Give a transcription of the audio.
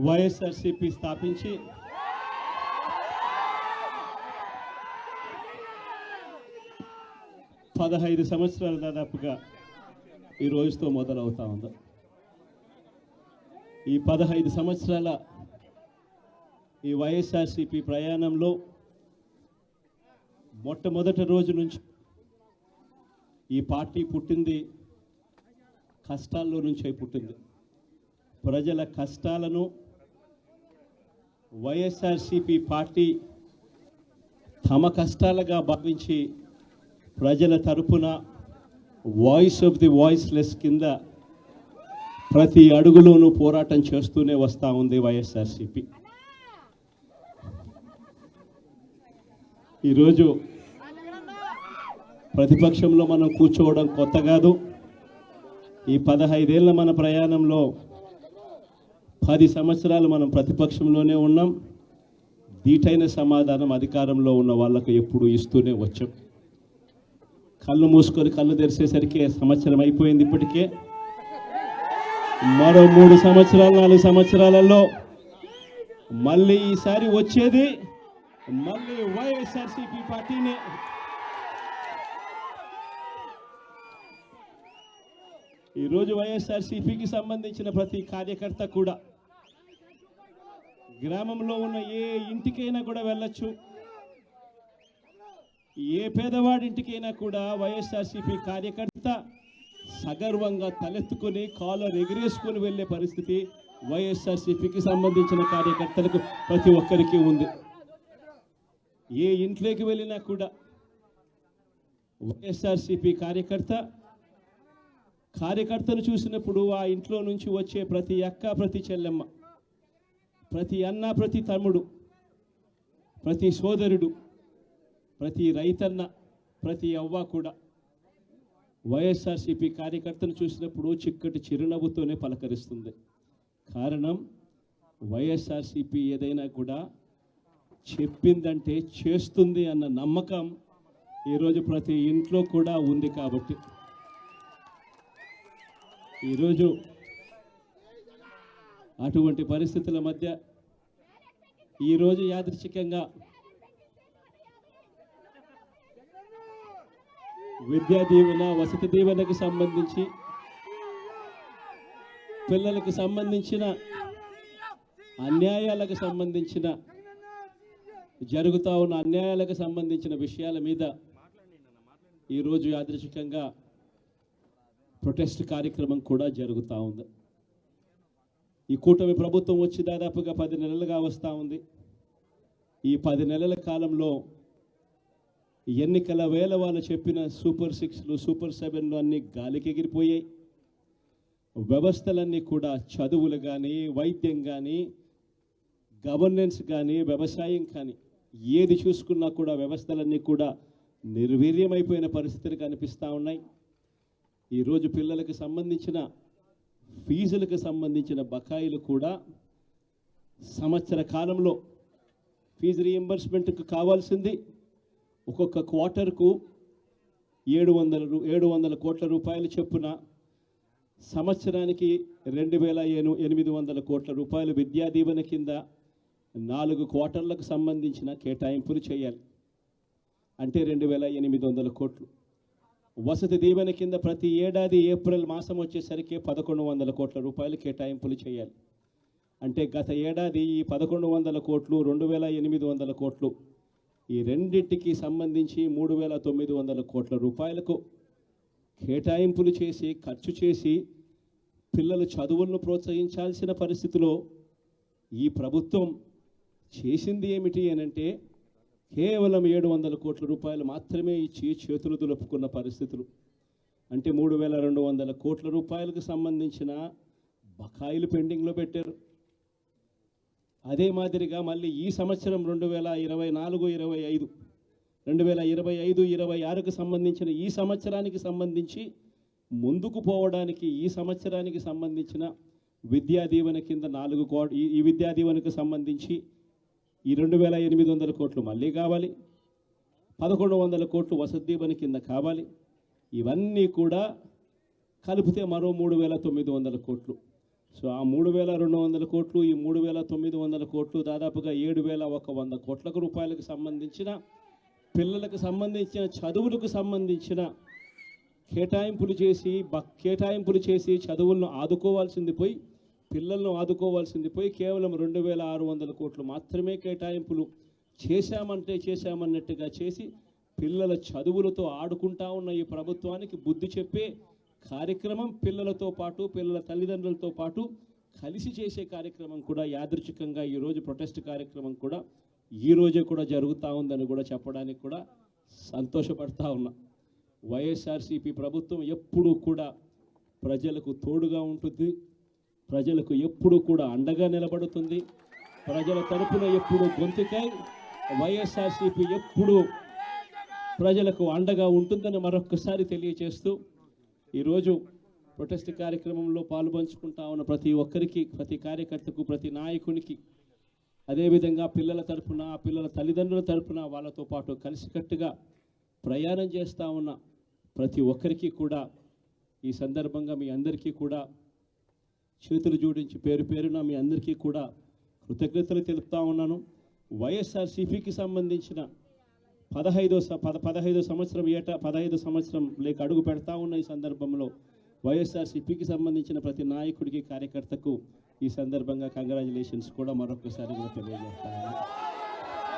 వైఎస్ఆర్సీపీ స్థాపించి పదహైదు సంవత్సరాలు దాదాపుగా ఈ రోజుతో మొదలవుతా ఉంది. ఈ 15 సంవత్సరాల ఈ వైఎస్ఆర్సీపీ ప్రయాణంలో మొట్టమొదటి రోజు నుంచి ఈ పార్టీ పుట్టింది కష్టాల్లో నుంచే పుట్టింది. ప్రజల కష్టాలను వైఎస్ఆర్సీపీ పార్టీ తమ కష్టాలుగా భావించి ప్రజల తరపున వాయిస్ ఆఫ్ ది వాయిస్లెస్ కింద ప్రతి అడుగులోనూ పోరాటం చేస్తూనే వస్తూ ఉంది వైఎస్ఆర్సీపీ. ఈరోజు ప్రతిపక్షంలో మనం కూర్చోవడం కొత్త కాదు. ఈ 15 ఏళ్ల మన ప్రయాణంలో 10 సంవత్సరాలు మనం ప్రతిపక్షంలోనే ఉన్నాం. దీటైన సమాధానం అధికారంలో ఉన్న వాళ్ళకు ఎప్పుడు ఇస్తూనే వచ్చాం. కళ్ళు మూసుకొని కళ్ళు తెరిచేసరికి సంవత్సరం అయిపోయింది. ఇప్పటికే మరో 3 సంవత్సరాలు 4 సంవత్సరాలలో మళ్ళీ ఈసారి వచ్చేది మళ్ళీ వైఎస్ఆర్సీపీ పార్టీనే. ఈరోజు వైఎస్ఆర్సీపీకి సంబంధించిన ప్రతి కార్యకర్త కూడా గ్రామంలో ఉన్న ఏ ఇంటికైనా కూడా వెళ్ళొచ్చు. ఏ పేదవాడింటికైనా కూడా వైఎస్ఆర్సీపీ కార్యకర్త సగర్వంగా తలెత్తుకొని కాలర్ ఎగిరేసుకొని వెళ్ళే పరిస్థితి వైఎస్ఆర్సీపీకి సంబంధించిన కార్యకర్తలకు ప్రతి ఒక్కరికి ఉంది. ఏ ఇంట్లోకి వెళ్ళినా కూడా వైఎస్ఆర్సీపీ కార్యకర్తను చూసినప్పుడు ఆ ఇంట్లో నుంచి వచ్చే ప్రతి అక్క, ప్రతి చెల్లెమ్మ, ప్రతి అన్న, ప్రతి తమ్ముడు, ప్రతి సోదరుడు, ప్రతి రైతన్న, ప్రతి అవ్వ కూడా వైఎస్ఆర్సీపీ కార్యకర్తను చూసినప్పుడు చిక్కటి చిరునవ్వుతోనే పలకరిస్తుంది. కారణం వైఎస్ఆర్సీపీ ఏదైనా కూడా చెప్పిందంటే చేస్తుంది అన్న నమ్మకం ఈరోజు ప్రతి ఇంట్లో కూడా ఉంది. కాబట్టి ఈరోజు అటువంటి పరిస్థితుల మధ్య ఈరోజు యాదృచ్ఛికంగా విద్యా దీవెన, వసతి దీవెనకు సంబంధించి, పిల్లలకు సంబంధించిన అన్యాయాలకు సంబంధించిన జరుగుతూ ఉన్న అన్యాయాలకు సంబంధించిన విషయాల మీద ఈరోజు యాదృచ్ఛికంగా ప్రొటెస్ట్ కార్యక్రమం కూడా జరుగుతూ ఉంది. ఈ కూటమి ప్రభుత్వం వచ్చి దాదాపుగా 10 నెలలుగా వస్తూ ఉంది. ఈ 10 నెలల కాలంలో ఎన్నికల వేళ వాళ్ళు చెప్పిన సూపర్ 6లు, సూపర్ 7లు అన్నీ గాలికి ఎగిరిపోయాయి. వ్యవస్థలన్నీ కూడా చదువులు కానీ, వైద్యం కానీ, గవర్నెన్స్ కానీ, వ్యవసాయం కానీ ఏది చూసుకున్నా కూడా వ్యవస్థలన్నీ కూడా నిర్వీర్యమైపోయిన పరిస్థితులు కనిపిస్తూ ఉన్నాయి. ఈరోజు పిల్లలకు సంబంధించిన ఫీజులకు సంబంధించిన బకాయిలు కూడా సంవత్సర కాలంలో ఫీజు రీఎంబర్స్మెంట్కు కావాల్సింది ఒక్కొక్క క్వార్టర్కు 700 కోట్ల రూపాయలు చొప్పున సంవత్సరానికి 2800 కోట్ల రూపాయలు విద్యా దీవెన కింద 4 క్వార్టర్లకు సంబంధించిన కేటాయింపులు చేయాలి. అంటే 2800 కోట్లు. వసతి దీవెన కింద ప్రతి ఏడాది ఏప్రిల్ మాసం వచ్చేసరికి 1100 కోట్ల రూపాయలు కేటాయింపులు చేయాలి. అంటే గత ఏడాది ఈ 1100 కోట్లు, 2800 కోట్లు, ఈ రెండింటికి సంబంధించి 3900 కోట్ల రూపాయలకు కేటాయింపులు చేసి ఖర్చు చేసి పిల్లల చదువులను ప్రోత్సహించాల్సిన పరిస్థితిలో ఈ ప్రభుత్వం చేసింది ఏమిటి అనంటే కేవలం 700 కోట్ల రూపాయలు మాత్రమే ఇచ్చి చేతులు దులుపుకున్న పరిస్థితులు. అంటే 3200 కోట్ల రూపాయలకు సంబంధించిన బకాయిలు పెండింగ్లో పెట్టారు. అదే మాదిరిగా మళ్ళీ ఈ సంవత్సరం 2025-26కు సంబంధించిన ఈ సంవత్సరానికి సంబంధించి ముందుకు పోవడానికి ఈ సంవత్సరానికి సంబంధించిన విద్యా దీవెన కింద 4 కోట్లు, ఈ విద్యా దీవెనకు సంబంధించి ఈ 2800 కోట్లు మళ్ళీ కావాలి. 1100 కోట్లు వసతి దీవెన కింద కావాలి. ఇవన్నీ కూడా కలిపితే మరో 3900 కోట్లు. సో ఆ 3,200 కోట్లు, ఈ 3,900 కోట్లు, దాదాపుగా 7,100 కోట్ల రూపాయలకు సంబంధించిన పిల్లలకు సంబంధించిన చదువులకు సంబంధించిన కేటాయింపులు చేసి చదువులను ఆదుకోవాల్సింది పోయి, పిల్లలను ఆదుకోవాల్సింది పోయి కేవలం 2,600 కోట్లు మాత్రమే కేటాయింపులు చేశామన్నట్టుగా చేసి పిల్లల చదువులతో ఆడుకుంటా ఉన్న ఈ ప్రభుత్వానికి బుద్ధి చెప్పే కార్యక్రమం పిల్లలతో పాటు, పిల్లల తల్లిదండ్రులతో పాటు కలిసి చేసే కార్యక్రమం కూడా యాదృచ్ఛికంగా ఈరోజు ప్రొటెస్ట్ కార్యక్రమం కూడా ఈ రోజే కూడా జరుగుతూ ఉందని కూడా చెప్పడానికి కూడా సంతోషపడతా ఉన్నా. వైఎస్ఆర్సీపీ ప్రభుత్వం ఎప్పుడూ కూడా ప్రజలకు తోడుగా ఉంటుంది, ప్రజలకు ఎప్పుడూ కూడా అండగా నిలబడుతుంది, ప్రజల తరపున ఎప్పుడు గొంతుకై వైఎస్ఆర్సీపీ ఎప్పుడు ప్రజలకు అండగా ఉంటుందని మరొక్కసారి తెలియజేస్తూ ఈరోజు ప్రొటెస్ట్ కార్యక్రమంలో పాల్పంచుకుంటా ఉన్న ప్రతి ఒక్కరికి, ప్రతి కార్యకర్తకు, ప్రతి నాయకునికి, అదేవిధంగా పిల్లల తరపున, పిల్లల తల్లిదండ్రుల తరపున వాళ్ళతో పాటు కలిసికట్టుగా ప్రయాణం చేస్తూ ఉన్న ప్రతి ఒక్కరికి కూడా ఈ సందర్భంగా మీ అందరికీ కూడా చేతులు జోడించి పేరు పేరున మీ అందరికీ కూడా కృతజ్ఞతలు తెలుపుతా ఉన్నాను. వైఎస్ఆర్సీపీకి సంబంధించిన 15 సంవత్సరం లేక అడుగు పెడతా ఉన్న ఈ సందర్భంలో వైఎస్ఆర్సీపీకి సంబంధించిన ప్రతి నాయకుడికి, కార్యకర్తకు ఈ సందర్భంగా కంగ్రాచులేషన్స్ కూడా మరొకసారి కూడా తెలియజేస్తాను.